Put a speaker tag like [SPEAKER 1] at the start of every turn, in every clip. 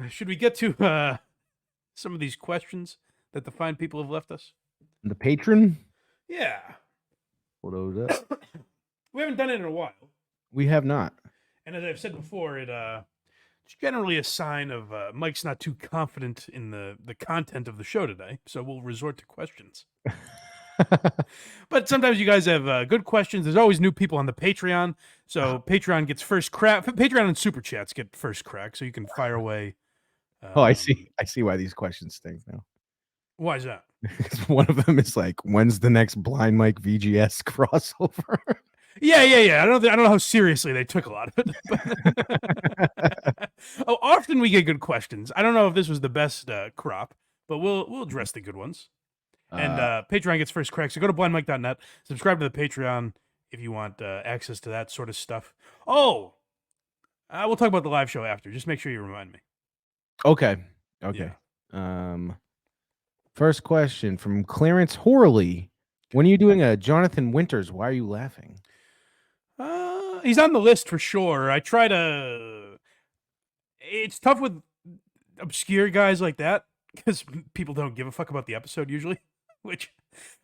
[SPEAKER 1] Should we get to some of these questions that the fine people have left us?
[SPEAKER 2] The patron?
[SPEAKER 1] Yeah.
[SPEAKER 2] What was that?
[SPEAKER 1] We haven't done it in a while.
[SPEAKER 2] We have not.
[SPEAKER 1] And as I've said before, it's generally a sign of Mike's not too confident in the content of the show today, so we'll resort to questions. But sometimes you guys have good questions. There's always new people on the Patreon, so Patreon gets first crack. Patreon and Super Chats get first crack, so you can fire away.
[SPEAKER 2] I see. I see why these questions stink now.
[SPEAKER 1] Why is that?
[SPEAKER 2] Because one of them is like, when's the next Blind Mike VGS crossover?
[SPEAKER 1] Yeah. I don't know how seriously they took a lot of it. But often we get good questions. I don't know if this was the best crop, but we'll address the good ones. And Patreon gets first crack. So go to blindmike.net, subscribe to the Patreon if you want access to that sort of stuff. Oh, we'll talk about the live show after. Just make sure you remind me.
[SPEAKER 2] Okay.
[SPEAKER 1] Yeah.
[SPEAKER 2] First question from Clarence Horley. When are you doing a Jonathan Winters? Why are you laughing?
[SPEAKER 1] He's on the list for sure. I try to. It's tough with obscure guys like that because people don't give a fuck about the episode usually, which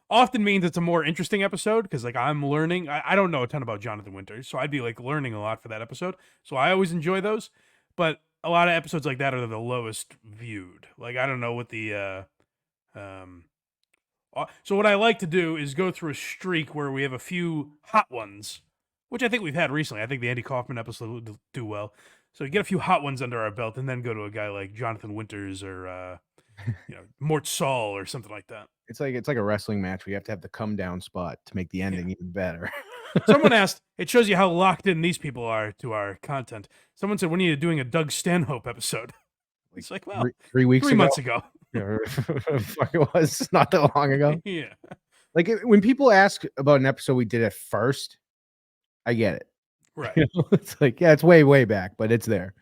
[SPEAKER 1] often means it's a more interesting episode because like I'm learning. I don't know a ton about Jonathan Winters, so I'd be like learning a lot for that episode. So I always enjoy those, but a lot of episodes like that are the lowest viewed. Like I don't know what the so what I like to do is go through a streak where we have a few hot ones, which I think we've had recently. I think the Andy Kaufman episode will do well. So you get a few hot ones under our belt, and then go to a guy like Jonathan Winters or Mort Saul or something like that.
[SPEAKER 2] It's like a wrestling match where you have to have the come down spot to make the ending even better.
[SPEAKER 1] Someone asked, it shows you how locked in these people are to our content. Someone said, when are you doing a Doug Stanhope episode? It's like, well,
[SPEAKER 2] 3 weeks
[SPEAKER 1] 3 months ago.
[SPEAKER 2] Yeah, fuck, it was not that long ago.
[SPEAKER 1] Yeah.
[SPEAKER 2] Like when people ask about an episode we did at first, I get it.
[SPEAKER 1] Right.
[SPEAKER 2] You know, it's like, yeah, it's way back, but it's there.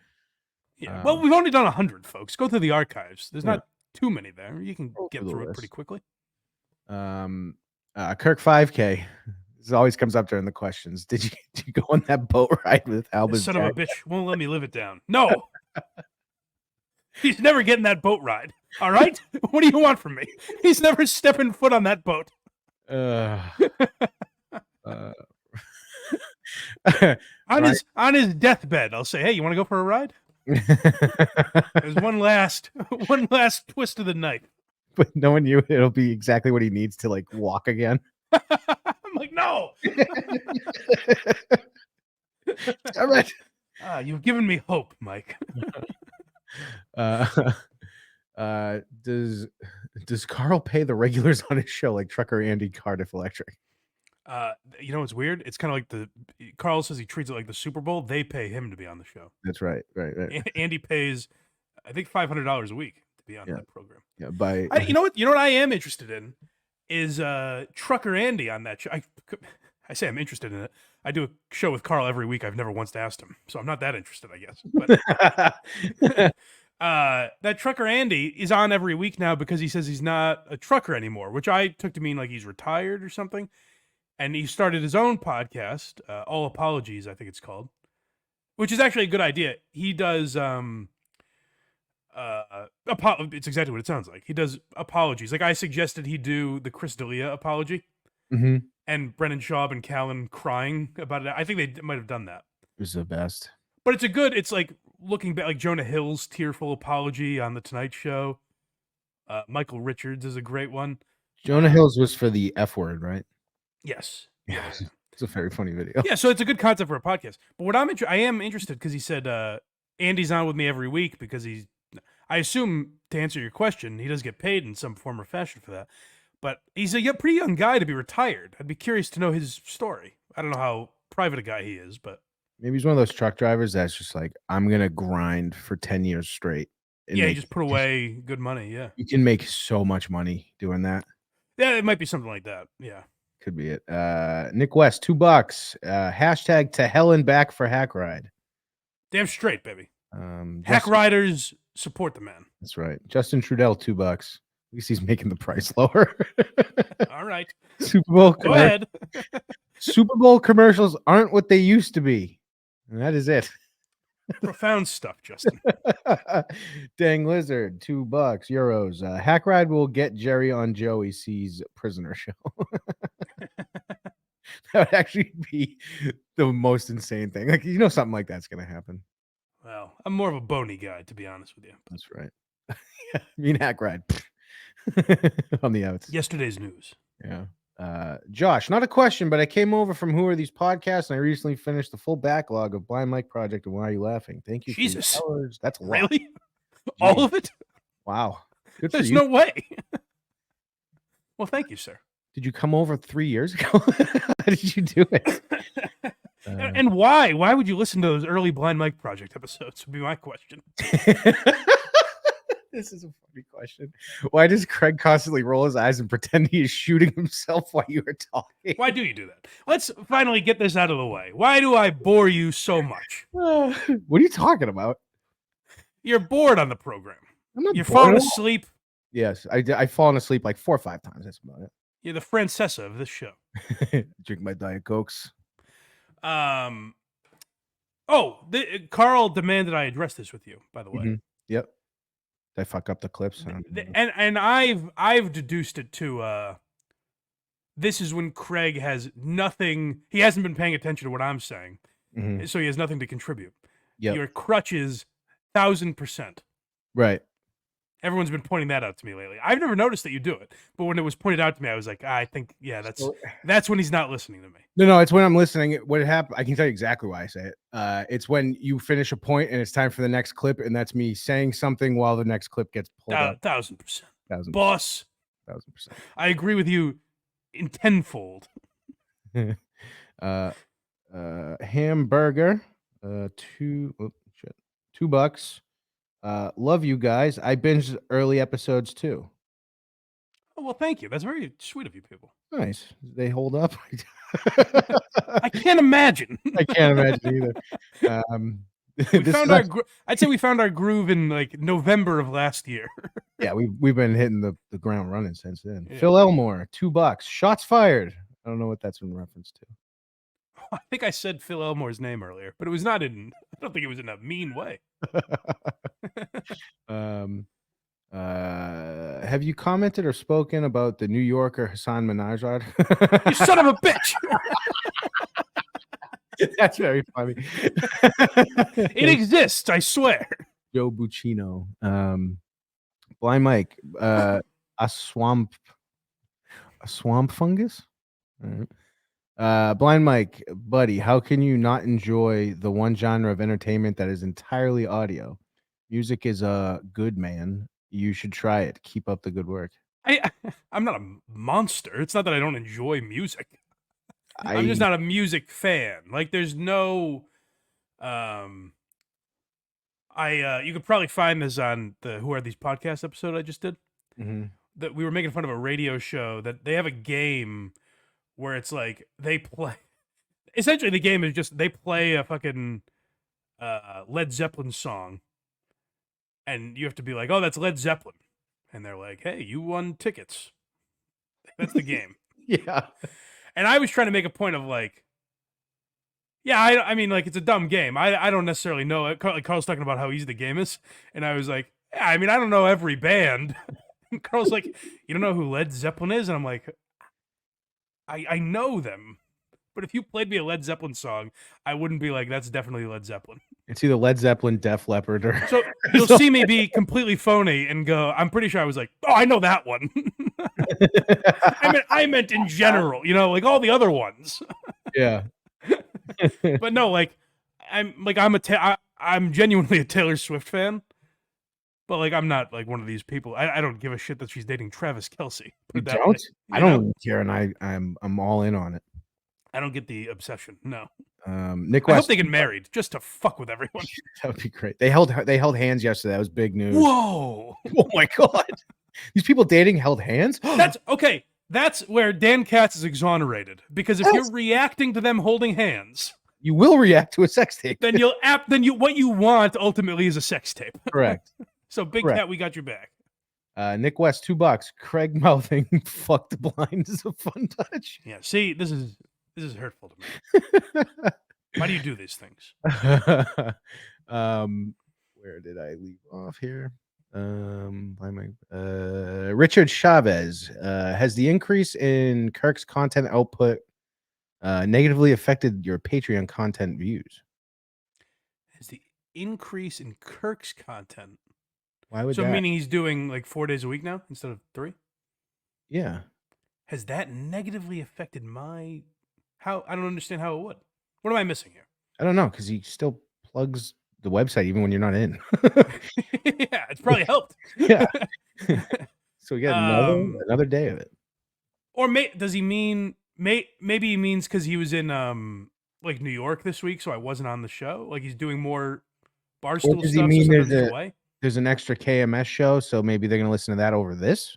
[SPEAKER 1] Yeah. Well, we've only done 100, folks. Go through the archives. There's not too many there. You can get through it pretty quickly.
[SPEAKER 2] Kirk 5K. This always comes up during the questions. Did you go on that boat ride with Albert?
[SPEAKER 1] Son of a bitch won't let me live it down. No. He's never getting that boat ride. All right? What do you want from me? He's never stepping foot on that boat. On his deathbed, I'll say, hey, you want to go for a ride? There's one last twist of the knife.
[SPEAKER 2] But knowing you, it'll be exactly what he needs to like walk again.
[SPEAKER 1] I'm like, no.
[SPEAKER 2] All right.
[SPEAKER 1] You've given me hope, Mike.
[SPEAKER 2] Does Carl pay the regulars on his show like Trucker Andy Cardiff Electric?
[SPEAKER 1] You know what's weird? It's kind of like Carl says he treats it like the Super Bowl. They pay him to be on the show.
[SPEAKER 2] That's right.
[SPEAKER 1] Andy pays, I think, $500 a week to be on that program.
[SPEAKER 2] Yeah,
[SPEAKER 1] you know what I am interested in is Trucker Andy on that show. I say I'm interested in it. I do a show with Carl every week. I've never once asked him, so I'm not that interested, I guess. But that Trucker Andy is on every week now because he says he's not a trucker anymore, which I took to mean like he's retired or something. And he started his own podcast, All Apologies, I think it's called, which is actually a good idea. He does it's exactly what it sounds like. He does apologies. Like I suggested he do the Chris D'Elia apology.
[SPEAKER 2] Mm-hmm.
[SPEAKER 1] And Brennan Schaub and Callan crying about it. I think they might have done that.
[SPEAKER 2] It was the best.
[SPEAKER 1] But it's like looking back, like Jonah Hill's tearful apology on The Tonight Show. Michael Richards is a great one.
[SPEAKER 2] Jonah Hill's was for the F word, right?
[SPEAKER 1] Yes.
[SPEAKER 2] Yeah. It's a very funny video.
[SPEAKER 1] Yeah, so it's a good concept for a podcast. But what I am interested because he said Andy's on with me every week because I assume, to answer your question, he does get paid in some form or fashion for that. But he's a pretty young guy to be retired. I'd be curious to know his story. I don't know how private a guy he is, but
[SPEAKER 2] maybe he's one of those truck drivers that's just like, I'm gonna grind for 10 years straight.
[SPEAKER 1] Yeah, he just put away good money. Yeah,
[SPEAKER 2] you can make so much money doing that.
[SPEAKER 1] Yeah, it might be something like that. Yeah,
[SPEAKER 2] could be it. Nick West, $2. Hashtag to hell and back for Hack Ride.
[SPEAKER 1] Damn straight, baby. Hack Riders support the man.
[SPEAKER 2] That's right. Justin Trudell, $2. At least he's making the price lower.
[SPEAKER 1] All right.
[SPEAKER 2] Super Bowl.
[SPEAKER 1] Go ahead.
[SPEAKER 2] Super Bowl commercials aren't what they used to be. And that is it.
[SPEAKER 1] Profound stuff, Justin.
[SPEAKER 2] Dang lizard, $2, euros. Hack ride will get Jerry on Joey C's prisoner show. That would actually be the most insane thing. Like, something like that's gonna happen.
[SPEAKER 1] Well, I'm more of a bony guy, to be honest with you.
[SPEAKER 2] That's right. I mean, hack ride on the outs.
[SPEAKER 1] Yesterday's news.
[SPEAKER 2] Yeah. Josh, not a question, but I came over from Who Are These Podcasts, and I recently finished the full backlog of Blind Mike Project and Why Are You Laughing? Thank you for your
[SPEAKER 1] Jesus.
[SPEAKER 2] hours. That's a lot.
[SPEAKER 1] Really? All
[SPEAKER 2] Jeez.
[SPEAKER 1] of it?
[SPEAKER 2] Wow. Good for
[SPEAKER 1] There's
[SPEAKER 2] you.
[SPEAKER 1] no way. Well, thank you, sir.
[SPEAKER 2] Did you come over 3 years ago? How did you do it?
[SPEAKER 1] And why? Why would you listen to those early Blind Mike Project episodes? Would be my question.
[SPEAKER 2] This is a funny question. Why does Craig constantly roll his eyes and pretend he is shooting himself while you are talking?
[SPEAKER 1] Why do you do that? Let's finally get this out of the way. Why do I bore you so much?
[SPEAKER 2] What are you talking about?
[SPEAKER 1] You're bored on the program.
[SPEAKER 2] I'm not
[SPEAKER 1] You're
[SPEAKER 2] bored
[SPEAKER 1] falling
[SPEAKER 2] at all.
[SPEAKER 1] asleep.
[SPEAKER 2] Yes, I've fallen asleep like 4 or 5 times. That's about
[SPEAKER 1] You're the Francesa of this show.
[SPEAKER 2] it. Drink my Diet Cokes.
[SPEAKER 1] Carl demanded I address this with you, by the way.
[SPEAKER 2] Yep. Did I fuck up the clips?
[SPEAKER 1] And I've deduced it to this is when Craig has nothing. He hasn't been paying attention to what I'm saying, so he has nothing to contribute.
[SPEAKER 2] Yep.
[SPEAKER 1] Your crutch is 1,000%.
[SPEAKER 2] Right.
[SPEAKER 1] Everyone's been pointing that out to me lately. I've never noticed that you do it, but when it was pointed out to me, I was like, I think, yeah, that's when he's not listening to me.
[SPEAKER 2] No, it's when I'm listening. What happened? I can tell you exactly why I say it. It's when you finish a point and it's time for the next clip, and that's me saying something while the next clip gets pulled up.
[SPEAKER 1] 1,000%.
[SPEAKER 2] 1,000%.
[SPEAKER 1] Boss.
[SPEAKER 2] 1,000%.
[SPEAKER 1] I agree with you in tenfold.
[SPEAKER 2] Hamburger. $2. Love you guys. I binged early episodes too.
[SPEAKER 1] Oh, well, thank you. That's very sweet of you people.
[SPEAKER 2] Nice. They hold up.
[SPEAKER 1] I can't imagine.
[SPEAKER 2] I can't imagine either.
[SPEAKER 1] I'd say we found our groove in like November of last year.
[SPEAKER 2] Yeah, we've been hitting the ground running since then.
[SPEAKER 1] Yeah.
[SPEAKER 2] Phil Elmore, $2. Shots fired. I don't know what that's in reference to.
[SPEAKER 1] I think I said Phil Elmore's name earlier, but it was not in. I don't think it was in a mean way.
[SPEAKER 2] Have you commented or spoken about the New Yorker Hassan Minajad?
[SPEAKER 1] You son of a bitch!
[SPEAKER 2] That's very funny.
[SPEAKER 1] It exists, I swear.
[SPEAKER 2] Joe Buccino. Blind Mike. A swamp fungus? All right. Blind Mike, buddy, how can you not enjoy the one genre of entertainment that is entirely audio? Music is a good, man. You should try it. Keep up the good work.
[SPEAKER 1] I'm not a monster. It's not that I don't enjoy music. I'm just not a music fan. Like, there's no you could probably find this on the Who Are These Podcasts episode I just did. That we were making fun of a radio show that they have a game where it's like they play. Essentially, the game is just they play a fucking Led Zeppelin song, and you have to be like, "Oh, that's Led Zeppelin," and they're like, "Hey, you won tickets." That's the game.
[SPEAKER 2] Yeah.
[SPEAKER 1] And I was trying to make a point of like, yeah, I mean, like, it's a dumb game. I don't necessarily know it. Carl's talking about how easy the game is, and I was like, yeah, I mean, I don't know every band. And Carl's like, you don't know who Led Zeppelin is? And I'm like, I know them, but if you played me a Led Zeppelin song, I wouldn't be like, that's definitely Led Zeppelin.
[SPEAKER 2] It's either Led Zeppelin, Def Leppard, or
[SPEAKER 1] so you'll see me be completely phony and go, I'm pretty sure I was like, oh, I know that one. I meant in general, like all the other ones.
[SPEAKER 2] Yeah.
[SPEAKER 1] But no, like I'm genuinely a Taylor Swift fan. But like I'm not like one of these people. I don't give a shit that she's dating Travis Kelce.
[SPEAKER 2] You don't? I don't care, and I'm all in on it.
[SPEAKER 1] I don't get the obsession. No.
[SPEAKER 2] Nick
[SPEAKER 1] I
[SPEAKER 2] West,
[SPEAKER 1] hope they get married just to fuck with everyone.
[SPEAKER 2] That would be great. They held hands yesterday. That was big news.
[SPEAKER 1] Whoa!
[SPEAKER 2] Oh my god! These people dating held hands.
[SPEAKER 1] That's okay. That's where Dan Katz is exonerated because if you're reacting to them holding hands,
[SPEAKER 2] you will react to a sex tape.
[SPEAKER 1] Then what you want ultimately is a sex tape.
[SPEAKER 2] Correct.
[SPEAKER 1] So Big Cat, we got your back.
[SPEAKER 2] Nick West, $2. Craig mouthing "fuck the blind" is a fun touch.
[SPEAKER 1] Yeah. See, this is hurtful to me. Why do you do these things?
[SPEAKER 2] Where did I leave off here? Richard Chavez. Has the increase in Kirk's content output negatively affected your Patreon content views?
[SPEAKER 1] Is the increase in Kirk's content?
[SPEAKER 2] Why would
[SPEAKER 1] So
[SPEAKER 2] that?
[SPEAKER 1] meaning he's doing like 4 days a week now instead of 3?
[SPEAKER 2] Yeah,
[SPEAKER 1] Has that negatively affected my how I don't understand how it would. What am I missing here?
[SPEAKER 2] I don't know because he still plugs the website even when you're not in.
[SPEAKER 1] Yeah, it's probably helped.
[SPEAKER 2] Yeah, so we get
[SPEAKER 1] um
[SPEAKER 2] another day of it.
[SPEAKER 1] or does he mean maybe he means cuz he was in like New York this week so I wasn't on the show? Like he's doing more
[SPEAKER 2] Or
[SPEAKER 1] Barstool
[SPEAKER 2] does he
[SPEAKER 1] stuff so
[SPEAKER 2] mean
[SPEAKER 1] sometimes he's away?
[SPEAKER 2] there's an extra KMS show, so maybe they're gonna listen to that over this?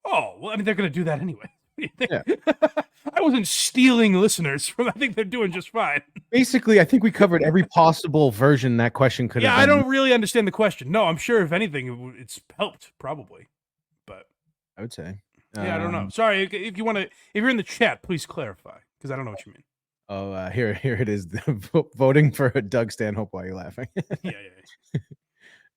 [SPEAKER 1] Oh, well, I mean, they're going to do that anyway. What do
[SPEAKER 2] Yeah.
[SPEAKER 1] you think? I wasn't stealing listeners from. I think they're doing just fine.
[SPEAKER 2] Basically, I think we covered every possible version that question could have
[SPEAKER 1] Yeah, I
[SPEAKER 2] been.
[SPEAKER 1] don't really understand the question. No, I'm sure if anything, it's helped probably. But
[SPEAKER 2] I would say.
[SPEAKER 1] yeah, I don't know.
[SPEAKER 2] Um,
[SPEAKER 1] Sorry if you want to. If you're in the chat, please clarify because I don't know what you mean.
[SPEAKER 2] here it is. Voting for Doug Stanhope. Why are you laughing?
[SPEAKER 1] Yeah,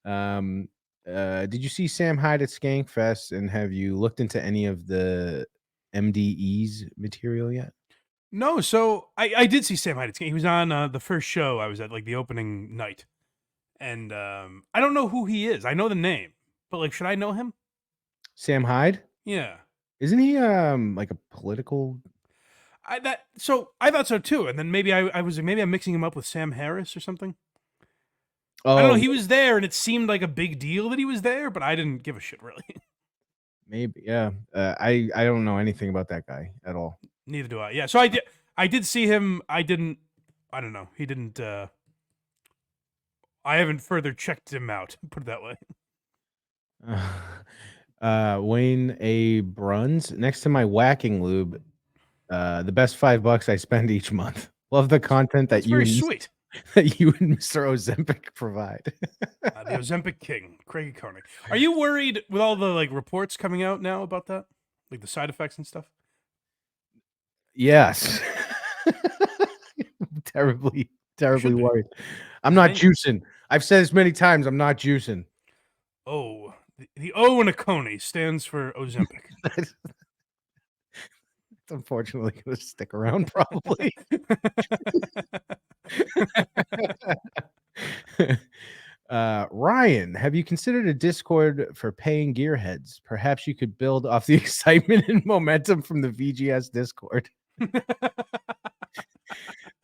[SPEAKER 2] um, did you see Sam Hyde at Skankfest, and have you looked into any of the MDE's material yet?
[SPEAKER 1] No, so I did see Sam Hyde. He was on the first show I was at, like the opening night, and I don't know who he is. I know the name, but like, should I know him?
[SPEAKER 2] Sam Hyde?
[SPEAKER 1] Yeah.
[SPEAKER 2] Isn't he like a political?
[SPEAKER 1] I thought so too, and then maybe maybe I'm mixing him up with Sam Harris or something. I don't know.
[SPEAKER 2] Oh,
[SPEAKER 1] He was there, and it seemed like a big deal that he was there, but I didn't give a shit really.
[SPEAKER 2] maybe. Yeah. I don't know anything about that guy at all.
[SPEAKER 1] Neither do I. Yeah, so I did see him. I didn't. I don't know. He didn't. I haven't further checked him out. Put it that way.
[SPEAKER 2] Wayne A. Bruns. Next to my whacking lube, the best $5 I spend each month. Love the content
[SPEAKER 1] That's very sweet.
[SPEAKER 2] that you and Mr. Ozempic provide.
[SPEAKER 1] The Ozempic King, Craig Koenig. Are you worried with all the like reports coming out now about that, like the side effects and stuff?
[SPEAKER 2] Yes. terribly, terribly
[SPEAKER 1] Should be.
[SPEAKER 2] worried. I'm not
[SPEAKER 1] Thank-
[SPEAKER 2] juicing. I've said this many times. I'm not juicing.
[SPEAKER 1] Oh, the O in a Coney stands for Ozempic.
[SPEAKER 2] It's unfortunately going to stick around, probably. Ryan, have you considered a Discord for paying gearheads? Perhaps you could build off the excitement and momentum from the VGS Discord.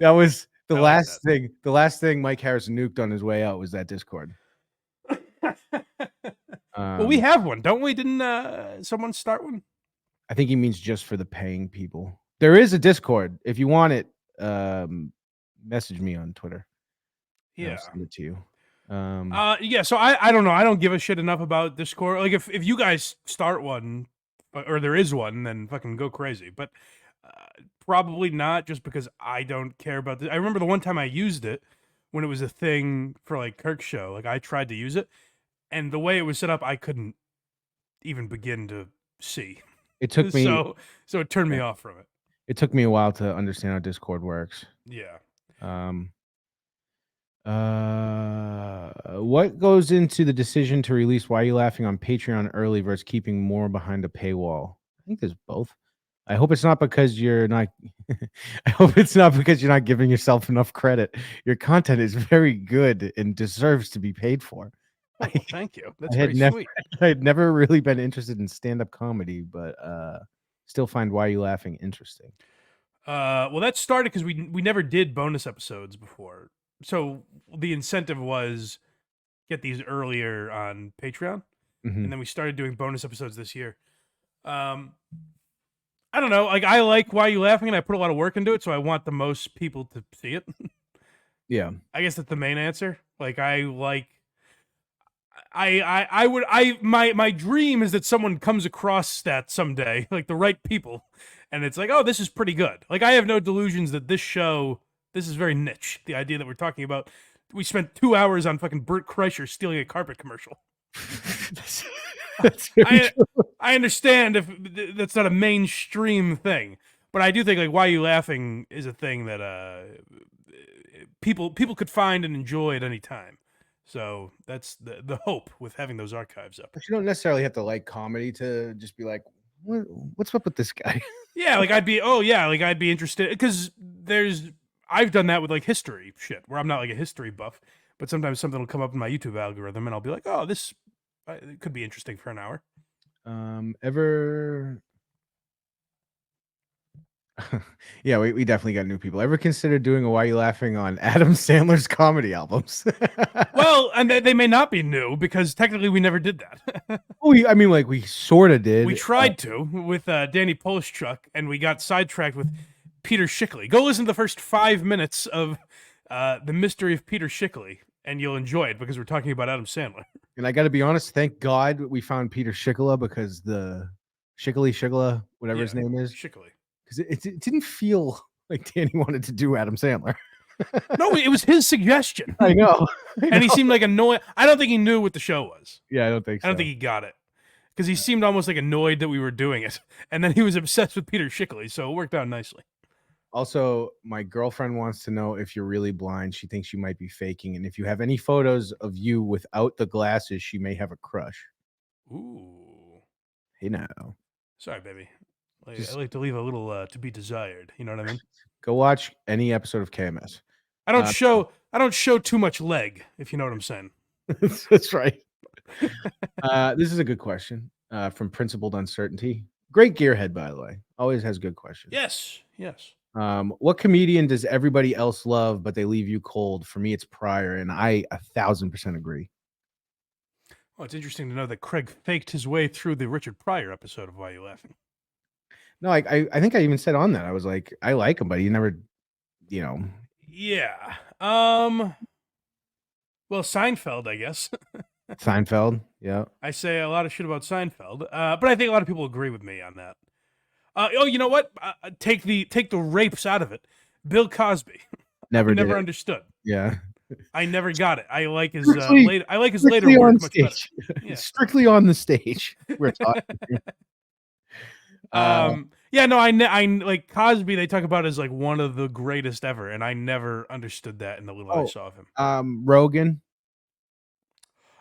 [SPEAKER 2] That was the last thing. The last thing Mike Harrison nuked on his way out was that Discord.
[SPEAKER 1] Well, we have one, don't we? Didn't someone start one?
[SPEAKER 2] I think he means just for the paying people. There is a Discord. If you want it, message me on Twitter.
[SPEAKER 1] Yeah.
[SPEAKER 2] I'll send it to you.
[SPEAKER 1] Yeah. So I don't know. I don't give a shit enough about Discord. Like if you guys start one, or there is one, then fucking go crazy. But probably not, just because I don't care about this. I remember the one time I used it when it was a thing for like Kirk's show. Like I tried to use it, and the way it was set up, I couldn't even begin to see.
[SPEAKER 2] It took me
[SPEAKER 1] so it turned me off from it.
[SPEAKER 2] It took me a while to understand how Discord works.
[SPEAKER 1] Yeah.
[SPEAKER 2] What goes into the decision to release Why Are You Laughing on Patreon early versus keeping more behind a paywall? I think there's both. I hope it's not because you're not I hope it's not because you're not giving yourself enough credit. Your content is very good and deserves to be paid for.
[SPEAKER 1] Oh, well, thank you. That's
[SPEAKER 2] I had
[SPEAKER 1] very sweet.
[SPEAKER 2] I had never really been interested in stand-up comedy, but still find Why Are You Laughing interesting.
[SPEAKER 1] Well, that started because we never did bonus episodes before, so the incentive was get these earlier on Patreon, and then we started doing bonus episodes this year. I don't know, like I like Why Are You Laughing, and I put a lot of work into it, so I want the most people to see it.
[SPEAKER 2] Yeah,
[SPEAKER 1] I guess that's the main answer. Like my dream is that someone comes across that someday, like the right people, and it's like, oh, this is pretty good. Like I have no delusions that this is very niche. The idea that we're talking about, we spent 2 hours on fucking Bert Kreischer stealing a carpet commercial.
[SPEAKER 2] that's very true.
[SPEAKER 1] I understand if that's not a mainstream thing, but I do think like Why Are You Laughing is a thing that people could find and enjoy at any time. So that's the hope with having those archives up.
[SPEAKER 2] But you don't necessarily have to like comedy to just be like, what, what's up with this guy?
[SPEAKER 1] Yeah, like I'd be I'd be interested because I've done that with like history shit where I'm not like a history buff, but sometimes something will come up in my YouTube algorithm and I'll be like, oh, this it could be interesting for an hour.
[SPEAKER 2] Ever Yeah, we definitely got new people. Ever considered doing a Why You Laughing on Adam Sandler's comedy albums?
[SPEAKER 1] Well, and they may not be new because technically we never did that.
[SPEAKER 2] I mean, like we sort of
[SPEAKER 1] We
[SPEAKER 2] did.
[SPEAKER 1] tried to with Danny Polishchuk, and we got sidetracked with Peter Schickley. Go listen to the first 5 minutes of The Mystery of Peter Schickley, and you'll enjoy it because we're talking about Adam Sandler.
[SPEAKER 2] And I got to be honest, thank God we found Peter Schickley because the Schickley, whatever his name is,
[SPEAKER 1] Schickley.
[SPEAKER 2] because it didn't feel like Danny wanted to do Adam Sandler.
[SPEAKER 1] No, it was his suggestion.
[SPEAKER 2] I know.
[SPEAKER 1] And he seemed like annoyed. I don't think he knew what the show was.
[SPEAKER 2] Yeah, I don't think so.
[SPEAKER 1] I don't think he got it because he seemed almost like annoyed that we were doing it. And then he was obsessed with Peter Schickley, so it worked out nicely.
[SPEAKER 2] Also, my girlfriend wants to know if you're really blind. She thinks you might be faking. And if you have any photos of you without the glasses, she may have a crush.
[SPEAKER 1] Ooh.
[SPEAKER 2] Hey, now.
[SPEAKER 1] Sorry, baby. I like to leave a little to be desired. You know what I mean?
[SPEAKER 2] Go watch any episode of KMS.
[SPEAKER 1] I don't show too much leg, if you know what I'm saying.
[SPEAKER 2] That's right. This is a good question from Principled Uncertainty. Great gearhead, by the way. Always has good questions.
[SPEAKER 1] Yes.
[SPEAKER 2] What comedian does everybody else love, but they leave you cold? For me, it's Pryor, and I 1,000% agree.
[SPEAKER 1] Well, it's interesting to know that Craig faked his way through the Richard Pryor episode of Why You Laughing.
[SPEAKER 2] No, I think I even said on that, I was like, I like him, but he never,
[SPEAKER 1] Yeah. Well, Seinfeld, I guess.
[SPEAKER 2] Seinfeld. Yeah.
[SPEAKER 1] I say a lot of shit about Seinfeld, but I think a lot of people agree with me on that. You know what? Take the rapes out of it. Bill Cosby.
[SPEAKER 2] Never
[SPEAKER 1] understood.
[SPEAKER 2] Yeah.
[SPEAKER 1] I never got it. I like his
[SPEAKER 2] Strictly-
[SPEAKER 1] I like his later work much better. Yeah.
[SPEAKER 2] Strictly on the stage. We're talking.
[SPEAKER 1] Yeah, no, I like Cosby. They talk about as like one of the greatest ever, and I never understood that in the little I saw of him.
[SPEAKER 2] Rogan.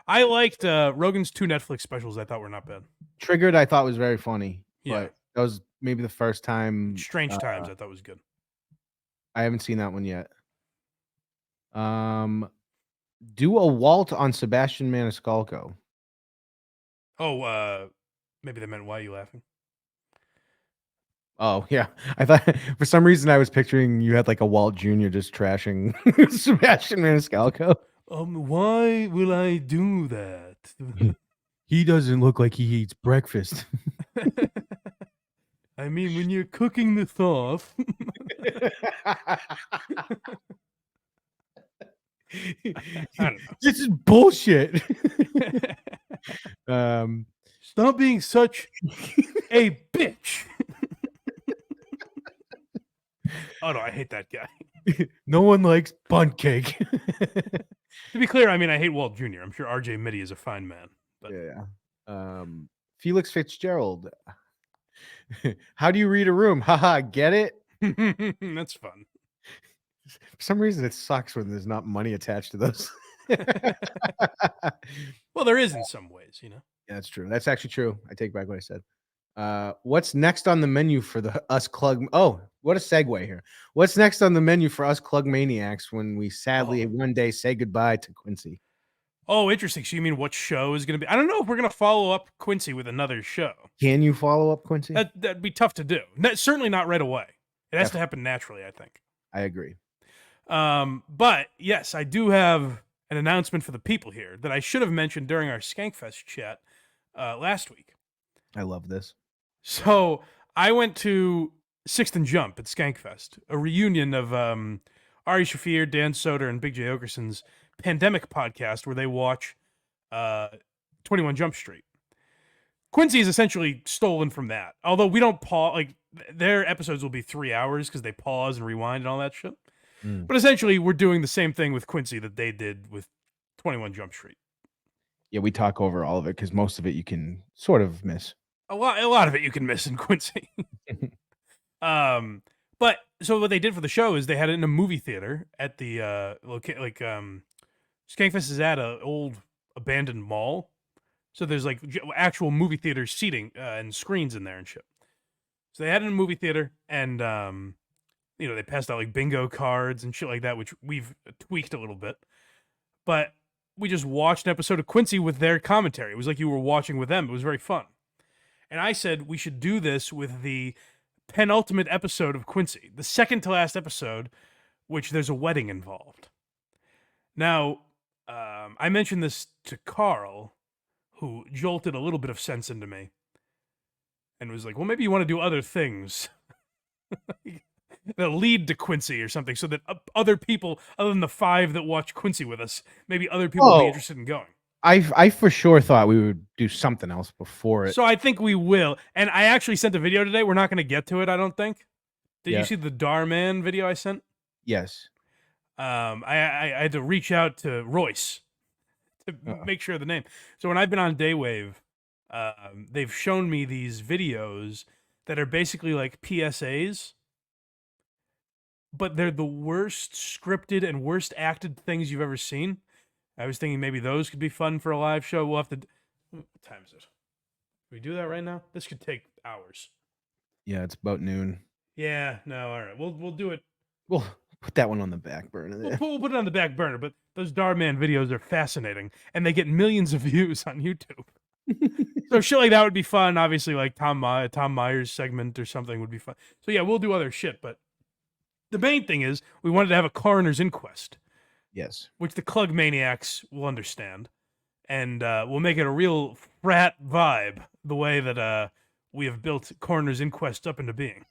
[SPEAKER 1] I liked Rogan's 2 Netflix specials. I thought were not bad.
[SPEAKER 2] Triggered, I thought was very funny.
[SPEAKER 1] Yeah.
[SPEAKER 2] But that was maybe the first time.
[SPEAKER 1] Strange Times, I thought was good.
[SPEAKER 2] I haven't seen that one yet. Do a Walt on Sebastian Maniscalco.
[SPEAKER 1] Oh, maybe they meant Why You Laughing?
[SPEAKER 2] Oh, yeah. I thought for some reason I was picturing you had like a Walt Jr. just trashing Sebastian Maniscalco.
[SPEAKER 1] Why will I do that?
[SPEAKER 2] He doesn't look like he eats breakfast.
[SPEAKER 1] I mean, when you're cooking the thoth. I don't know.
[SPEAKER 2] This is bullshit.
[SPEAKER 1] Stop being such a bitch. Oh no, I hate that guy.
[SPEAKER 2] No one likes bunt cake.
[SPEAKER 1] To be clear, I mean I hate Walt Jr. I'm sure RJ Mitty is a fine man. But
[SPEAKER 2] Yeah. Felix Fitzgerald. How do you read a room? Haha, get it?
[SPEAKER 1] That's fun.
[SPEAKER 2] For some reason, it sucks when there's not money attached to those.
[SPEAKER 1] Well, there is in some ways, you know.
[SPEAKER 2] Yeah, that's true. That's actually true. I take back what I said. What's next on the menu for the us Clug? Oh, what a segue here. What's next on the menu for us Clug Maniacs when we sadly one day say goodbye to Quincy?
[SPEAKER 1] Oh, interesting. So you mean what show is going to be? I don't know if we're going to follow up Quincy with another show.
[SPEAKER 2] Can you follow up Quincy?
[SPEAKER 1] That'd be tough to do. Certainly not right away. It has to happen naturally, I think.
[SPEAKER 2] I agree.
[SPEAKER 1] But yes, I do have an announcement for the people here that I should have mentioned during our Skankfest chat last week.
[SPEAKER 2] I love this.
[SPEAKER 1] So I went to Sixth and Jump at Skankfest, a reunion of Ari Shaffir, Dan Soder, and Big J. Okerson's pandemic podcast where they watch 21 Jump Street. Quincy is essentially stolen from that. Although we don't pause, like their episodes will be 3 hours because they pause and rewind and all that shit. But essentially, we're doing the same thing with Quincy that they did with 21 Jump Street.
[SPEAKER 2] Yeah, we talk over all of it because most of it you can sort of miss.
[SPEAKER 1] A lot of it you can miss in Quincy. But so what they did for the show is they had it in a movie theater at the Skankfest is at a old abandoned mall. So there's like actual movie theater seating and screens in there and shit. So they had it in a movie theater, and they passed out like bingo cards and shit like that, which we've tweaked a little bit. But we just watched an episode of Quincy with their commentary. It was like you were watching with them. It was very fun. And I said we should do this with the penultimate episode of Quincy, the second to last episode, which there's a wedding involved. Now, I mentioned this to Carl, who jolted a little bit of sense into me and was like, well, maybe you want to do other things that lead to Quincy or something so that other people, other than the 5 that watch Quincy with us, maybe other people will be interested in going.
[SPEAKER 2] I for sure thought we would do something else before it.
[SPEAKER 1] So I think we will. And I actually sent a video today. We're not going to get to it, I don't think. Did you see the Darman video I sent?
[SPEAKER 2] Yes.
[SPEAKER 1] I had to reach out to Royce to make sure of the name. So when I've been on Daywave, they've shown me these videos that are basically like PSAs, but they're the worst scripted and worst acted things you've ever seen. I was thinking maybe those could be fun for a live show. We'll have to. What time is it? Can we do that right now? This could take hours.
[SPEAKER 2] Yeah, it's about noon.
[SPEAKER 1] Yeah, no, all right. We'll do it.
[SPEAKER 2] We'll put that one on the back burner.
[SPEAKER 1] We'll put it on the back burner, but those Darman videos are fascinating, and they get millions of views on YouTube. So shit like that would be fun. Obviously, like Tom Myers segment or something would be fun. So yeah, we'll do other shit, but the main thing is we wanted to have a coroner's inquest.
[SPEAKER 2] Yes.
[SPEAKER 1] Which the Clug Maniacs will understand. And we'll make it a real frat vibe, the way that we have built Coroner's Inquest up into being.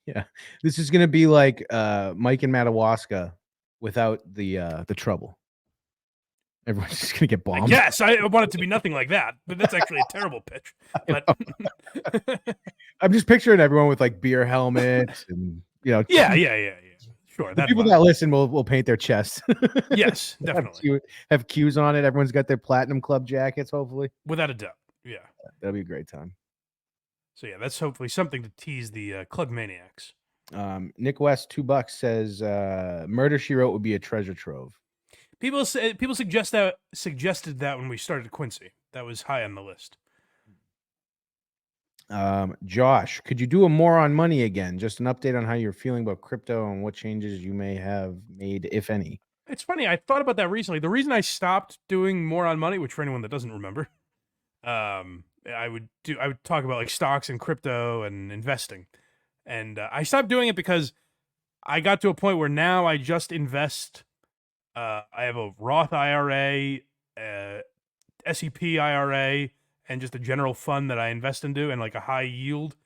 [SPEAKER 2] Yeah. This is gonna be like Mike and Madawaska without the trouble. Everyone's just gonna get bombed.
[SPEAKER 1] Yes, I want it to be nothing like that, but that's actually a terrible pitch. But
[SPEAKER 2] I'm just picturing everyone with like beer helmets and
[SPEAKER 1] Yeah. Sure.
[SPEAKER 2] The people that listen will paint their chests.
[SPEAKER 1] Yes, definitely.
[SPEAKER 2] Have cues on it. Everyone's got their Platinum Club jackets, hopefully.
[SPEAKER 1] Without a doubt. Yeah.
[SPEAKER 2] That'll be a great time.
[SPEAKER 1] So yeah, that's hopefully something to tease the Clug Maniacs.
[SPEAKER 2] Nick West, $2 says Murder She Wrote would be a treasure trove.
[SPEAKER 1] People suggested that when we started Quincy. That was high on the list.
[SPEAKER 2] Josh, could you do a more on money again? Just an update on how you're feeling about crypto and what changes you may have made, if any.
[SPEAKER 1] It's funny. I thought about that recently. The reason I stopped doing more on money, which for anyone that doesn't remember, I would talk about like stocks and crypto and investing, and I stopped doing it because I got to a point where now I just invest. I have a Roth IRA, SEP IRA, and just a general fund that I invest into, and like a high yield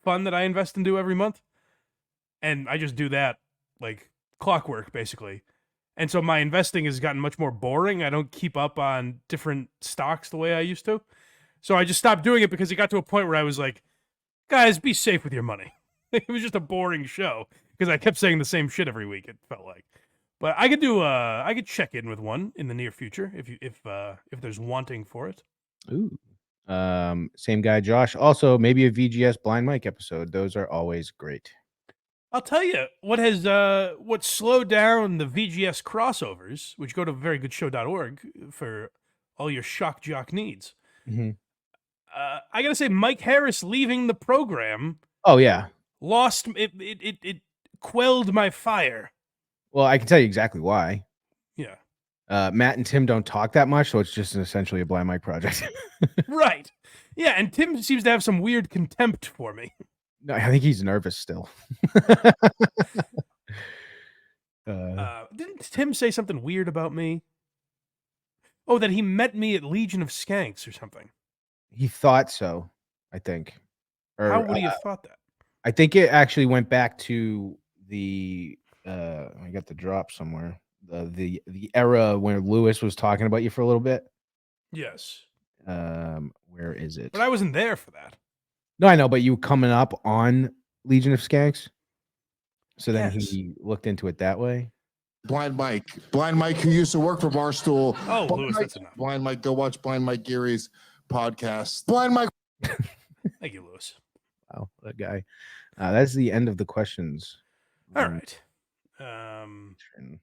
[SPEAKER 1] fund that I invest into every month. And I just do that like clockwork, basically. And so my investing has gotten much more boring. I don't keep up on different stocks the way I used to. So I just stopped doing it because it got to a point where I was like, guys, be safe with your money. It was just a boring show because I kept saying the same shit every week, it felt like. But I could check in with one in the near future if there's wanting for it.
[SPEAKER 2] Ooh. Same guy, Josh. Also, maybe a VGS Blind Mike episode. Those are always great.
[SPEAKER 1] I'll tell you what slowed down the VGS crossovers, which go to verygoodshow.org for all your shock jock needs.
[SPEAKER 2] Mm-hmm.
[SPEAKER 1] I gotta say, Mike Harris leaving the program.
[SPEAKER 2] Oh yeah,
[SPEAKER 1] lost it quelled my fire.
[SPEAKER 2] Well, I can tell you exactly why.
[SPEAKER 1] Yeah.
[SPEAKER 2] Matt and Tim don't talk that much, so it's just essentially a Blind Mike project.
[SPEAKER 1] Right. Yeah, and Tim seems to have some weird contempt for me.
[SPEAKER 2] No, I think he's nervous still.
[SPEAKER 1] Didn't Tim say something weird about me? Oh, that he met me at Legion of Skanks or something.
[SPEAKER 2] He thought so, I think. Or,
[SPEAKER 1] how would he have thought that?
[SPEAKER 2] I think it actually went back to the I got the drop somewhere. The era where Lewis was talking about you for a little bit.
[SPEAKER 1] Yes.
[SPEAKER 2] Where is it?
[SPEAKER 1] But I wasn't there for that.
[SPEAKER 2] No, I know, but you coming up on Legion of Skanks. So then he looked into it that way.
[SPEAKER 3] Blind Mike, who used to work for Barstool.
[SPEAKER 1] Oh, Lewis, that's enough.
[SPEAKER 3] Blind Mike, go watch Blind Mike Geary's podcast. Blind Mike.
[SPEAKER 1] Thank you, Lewis.
[SPEAKER 2] Wow, that guy. That's the end of the questions.
[SPEAKER 1] All
[SPEAKER 2] Run
[SPEAKER 1] right.
[SPEAKER 2] train.